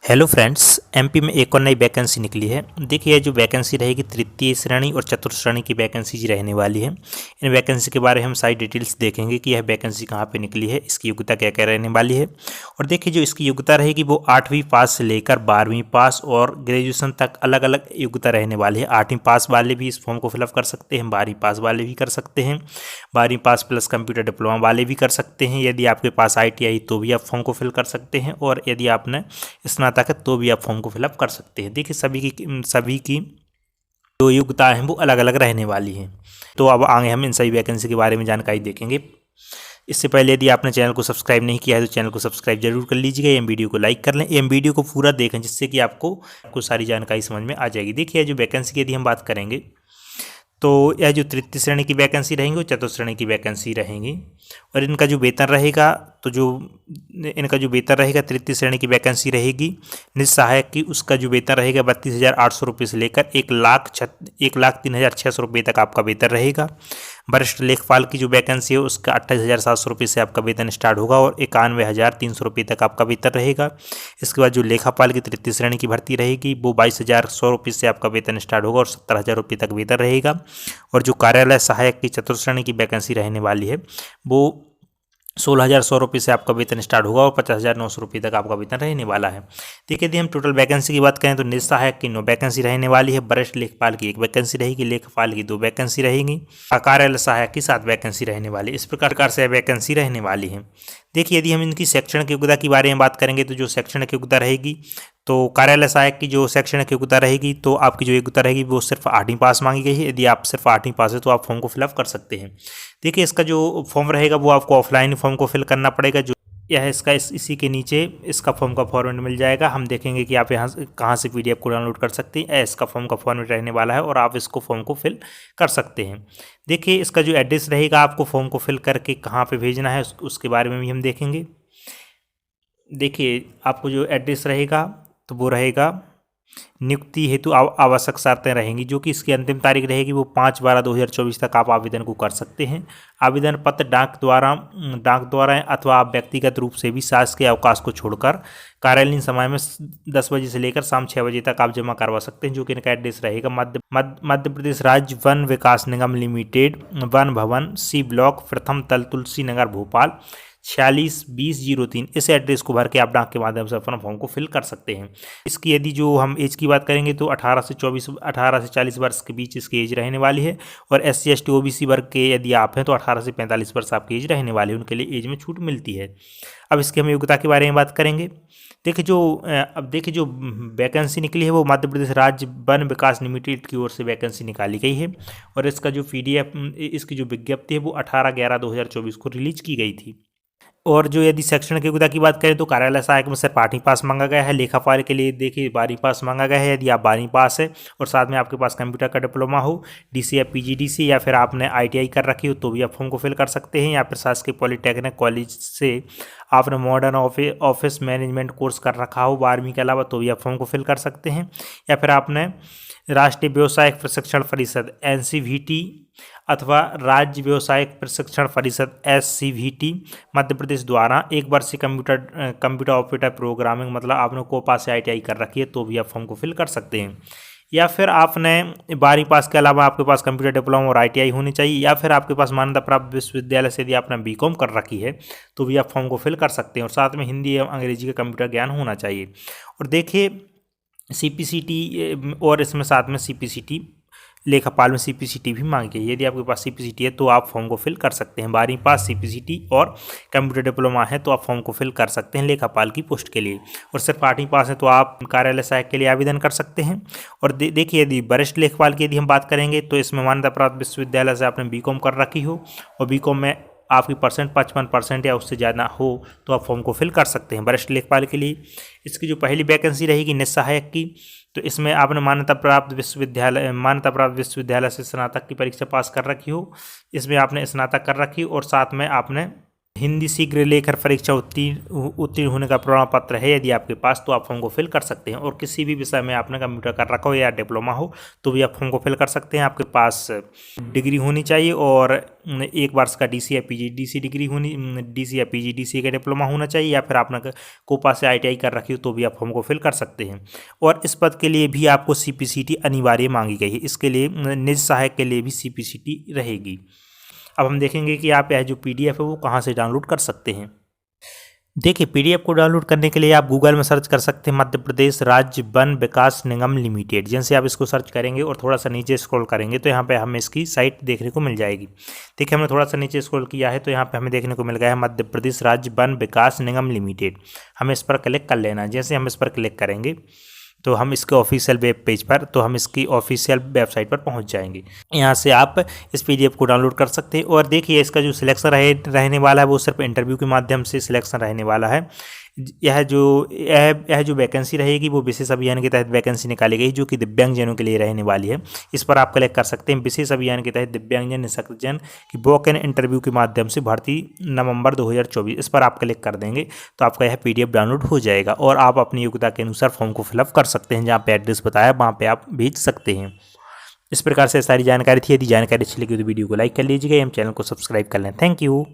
Hello friends, MP में एक और नई वैकेंसी निकली है। देखिए, ये जो वैकेंसी रहेगी तृतीय श्रेणी और चतुर्थ श्रेणी की वैकेंसी जी रहने वाली है। इन वैकेंसी के बारे में हम सारी डिटेल्स देखेंगे कि यह वैकेंसी कहाँ पे निकली है, इसकी योग्यता क्या क्या रहने वाली है। और देखिए, जो इसकी योग्यता रहेगी वो 8वीं पास से लेकर 12वीं पास और ग्रेजुएशन तक अलग अलग योग्यता रहने वाली है। 8वीं पास वाले भी इस फॉर्म को फिलअप कर सकते हैं, 12वीं पास वाले भी कर सकते हैं, 12वीं पास प्लस कंप्यूटर डिप्लोमा वाले भी कर सकते हैं। यदि आपके पास ITI तो भी आप फॉर्म को फिल कर सकते हैं, और यदि आपने स्नातक है तो भी आप फॉर्म को फिलअप कर सकते हैं। देखिए, सभी की जो योग्यता है वो अलग अलग रहने वाली हैं। तो अब आगे हम इन सभी वैकेंसी के बारे में जानकारी देखेंगे। इससे पहले यदि आपने चैनल को सब्सक्राइब नहीं किया है तो चैनल को सब्सक्राइब जरूर कर लीजिएगा, एम वीडियो को लाइक कर लें, एम वीडियो को पूरा देखें, जिससे कि आपको सारी जानकारी समझ में आ जाएगी। देखिए, जो वैकेंसी की यदि हम बात करेंगे तो यह जो तृतीय श्रेणी की वैकेंसी रहेंगी वो चतुर्थ श्रेणी की वैकेंसी रहेंगी। और इनका जो वेतन रहेगा तृतीय श्रेणी की वैकेंसी रहेगी निज सहायक की, उसका जो वेतन रहेगा 32,800 रुपये से लेकर 1,03,600 रुपये तक आपका वेतन रहेगा। वरिष्ठ लेखपाल की जो वैकेंसी है उसका 28,700 रुपये से आपका वेतन स्टार्ट होगा और 91,300 रुपये तक आपका वेतन रहेगा। इसके बाद जो लेखापाल की तृतीय श्रेणी की भर्ती रहेगी वो 22,100 रुपये से आपका वेतन स्टार्ट होगा और 70,000 रुपये तक वेतन रहेगा। और जो कार्यालय सहायक की चतुर्थ श्रेणी की वैकेंसी रहने वाली है वो 16,100 रुपये से आपका वेतन स्टार्ट होगा और 50,900 रुपये तक आपका वेतन रहने वाला है। देखिए, यदि हम टोटल वैकेंसी की बात करें तो निज सहायक की 9 वैकेंसी रहने वाली है, वरिष्ठ लेखपाल की 1 वैकेंसी रहेगी, लेखपाल की 2 वैकेंसी रहेगी, कार्यालय सहायक की 7 वैकेंसी रहने वाली है। इस प्रकार से वैकेंसी रहने वाली है। देखिए, यदि हम इनकी शैक्षणिक योग्यता के बारे में बात करेंगे तो जो शैक्षणिक योग्यता रहेगी तो कार्यालय सहायक की जो शैक्षणिक योग्यता रहेगी तो आपकी जो योग्यता रहेगी वो सिर्फ 8वीं पास मांगी गई है। यदि आप सिर्फ 8वीं पास है तो आप फॉर्म को फिलअप कर सकते हैं। देखिए, इसका जो फॉर्म रहेगा वो आपको ऑफलाइन फॉर्म को फिल करना पड़ेगा। जो यह इसका इसी के नीचे इसका फॉर्म का फॉर्मेट मिल जाएगा। हम देखेंगे कि आप यहाँ कहाँ से PDF को डाउनलोड कर सकते हैं। इसका फॉर्म का फॉर्मेट रहने वाला है और आप इसको फॉर्म को फिल कर सकते हैं। देखिए, इसका जो एड्रेस रहेगा आपको फॉर्म को फिल करके कहाँ पर भेजना है उसके बारे में भी हम देखेंगे। देखिए, आपको जो एड्रेस रहेगा तो वो रहेगा नियुक्ति हेतु आवश्यक शर्तें रहेंगी, जो कि इसकी अंतिम तारीख रहेगी वो 5/12/2024 तक आप आवेदन को कर सकते हैं। आवेदन पत्र डाक द्वारा अथवा आप व्यक्तिगत रूप से भी शासकीय अवकाश को छोड़कर कार्यालयीन समय में 10 बजे से लेकर शाम 6 बजे तक आप जमा करवा सकते हैं। जो कि इनका एड्रेस रहेगा मध्य प्रदेश राज्य वन विकास निगम लिमिटेड, वन भवन, C ब्लॉक, प्रथम तल, तुलसी नगर, भोपाल 462003। इस एड्रेस को भर के आप डाक के माध्यम से अपना फॉर्म को फिल कर सकते हैं। इसकी यदि जो हम एज की बात करेंगे तो 18 से 40 वर्ष के बीच इसकी एज रहने वाली है। और SC ST OBC वर्ग के यदि आप हैं तो 18 से 45 वर्ष आपकी एज रहने वाली है, उनके लिए एज में छूट मिलती है। अब इसकी हम योग्यता के बारे में बात करेंगे। देखिए, जो वैकेंसी निकली है वो मध्य प्रदेश राज्य वन विकास लिमिटेड की ओर से वैकेंसी निकाली गई है। और इसका जो PDF इसकी जो विज्ञप्ति है वो 18/11/2024 को रिलीज की गई थी। और जो यदि शैक्षणिक योग्यता की बात करें तो कार्यालय सहायक में सिर्फ 8वीं पास मांगा गया है। लेखापाल के लिए देखिए 12वीं पास मांगा गया है। यदि आप 12वीं पास है और साथ में आपके पास कंप्यूटर का डिप्लोमा हो, DC या PGDC, या फिर आपने ITI कर रखी हो तो भी आप फॉर्म को फिल कर सकते हैं। या फिर शासकीय पॉलिटेक्निक कॉलेज से आपने मॉडर्न ऑफिस मैनेजमेंट कोर्स कर रखा हो 12वीं के अलावा तो भी आप फॉर्म को फिल कर सकते हैं। या फिर आपने राष्ट्रीय व्यावसायिक प्रशिक्षण परिषद NCVT अथवा राज्य व्यावसायिक प्रशिक्षण परिषद SCVT मध्य प्रदेश द्वारा 1 वर्ष से कंप्यूटर ऑपरेटर प्रोग्रामिंग, मतलब आपने कोपा से ITI कर रखी है तो भी आप फॉर्म को फिल कर सकते हैं। या फिर आपने 12वीं पास के अलावा आपके पास कंप्यूटर डिप्लोमा और ITI होनी चाहिए। या फिर आपके पास मान्यता प्राप्त विश्वविद्यालय से यदि आपने BCom कर रखी है तो भी आप फॉर्म को फिल कर सकते हैं। और साथ में हिंदी एवं अंग्रेजी का कंप्यूटर ज्ञान होना चाहिए। और देखिए, CPCT और इसमें साथ में CPCT लेखापाल में CPCT भी मांगी गई है। यदि आपके पास CPCT है तो आप फॉर्म को फिल कर सकते हैं। 12वीं पास, CPCT और कंप्यूटर डिप्लोमा है तो आप फॉर्म को फिल कर सकते हैं लेखापाल की पोस्ट के लिए। और सिर्फ 8वीं पास है तो आप कार्यालय सहायक के लिए आवेदन कर सकते हैं। और देखिए, यदि वरिष्ठ लेखपाल की यदि हम बात करेंगे तो इसमें मान्यता प्राप्त विश्वविद्यालय से आपने BCom कर रखी हो और BCom में आपकी परसेंट 55% या उससे ज़्यादा हो तो आप फॉर्म को फिल कर सकते हैं वरिष्ठ लेखपाल के लिए। इसकी जो पहली वैकेंसी रहेगी निज सहायक की, तो इसमें आपने मान्यता प्राप्त विश्वविद्यालय से स्नातक की परीक्षा पास कर रखी हो। इसमें आपने स्नातक कर रखी हो और साथ में आपने हिंदी शीघ्र लेखर परीक्षा उत्तीर्ण होने का प्रमाण पत्र है यदि आपके पास, तो आप फॉर्म को फिल कर सकते हैं। और किसी भी विषय में आपने कंप्यूटर कर रखा हो या डिप्लोमा हो तो भी आप फॉर्म को फिल कर सकते हैं। आपके पास डिग्री होनी चाहिए और 1 वर्ष का डीसी या पीजीडीसी डिग्री होनी, डीसी या पीजीडीसी का डिप्लोमा होना चाहिए, या फिर आपने कोपा से आईटीआई कर रखी हो तो भी आप फॉर्म को फिल कर सकते हैं। और इस पद के लिए भी आपको सीपीसीटी अनिवार्य मांगी गई है। इसके लिए निज सहायक के लिए भी सीपीसीटी रहेगी। अब हम देखेंगे कि आप यह जो पीडीएफ है वो कहाँ से डाउनलोड कर सकते हैं। देखिए, पीडीएफ को डाउनलोड करने के लिए आप गूगल में सर्च कर सकते हैं मध्य प्रदेश राज्य वन विकास निगम लिमिटेड। जैसे आप इसको सर्च करेंगे और थोड़ा सा नीचे स्क्रॉल करेंगे तो यहाँ पे हमें इसकी साइट देखने को मिल जाएगी। देखिए, हमने थोड़ा सा नीचे स्क्रॉल किया है तो यहाँ पे हमें देखने को मिल गया है मध्य प्रदेश राज्य वन विकास निगम लिमिटेड। हमें इस पर क्लिक कर लेना है। जैसे हम इस पर क्लिक करेंगे तो हम इसके ऑफिशियल वेब पेज पर, तो हम इसकी ऑफिशियल वेबसाइट पर पहुंच जाएंगे। यहाँ से आप इस पीडीएफ को डाउनलोड कर सकते हैं। और देखिए, इसका जो सिलेक्शन रहने वाला है वो सिर्फ इंटरव्यू के माध्यम से सिलेक्शन रहने वाला है। यह जो वैकेंसी रहेगी वो विशेष अभियान के तहत वैकेंसी निकाली गई जो कि दिव्यांगजनों के लिए रहने वाली है। इस पर आप क्लिक कर सकते हैं। विशेष अभियान के तहत दिव्यांगजन निःशक्तजन की वॉक इन इंटरव्यू के माध्यम से भर्ती नवंबर 2024, इस पर आप क्लिक कर देंगे तो आपका यह पीडीएफ डाउनलोड हो जाएगा और आप अपनी योग्यता के अनुसार फॉर्म को फिलअप कर सकते हैं। जहाँ पे एड्रेस बताया वहाँ पे आप भेज सकते हैं। इस प्रकार से सारी जानकारी थी। यदि जानकारी अच्छी लगी तो वीडियो को लाइक कर लीजिएगा, हम चैनल को सब्सक्राइब कर लें। Thank you.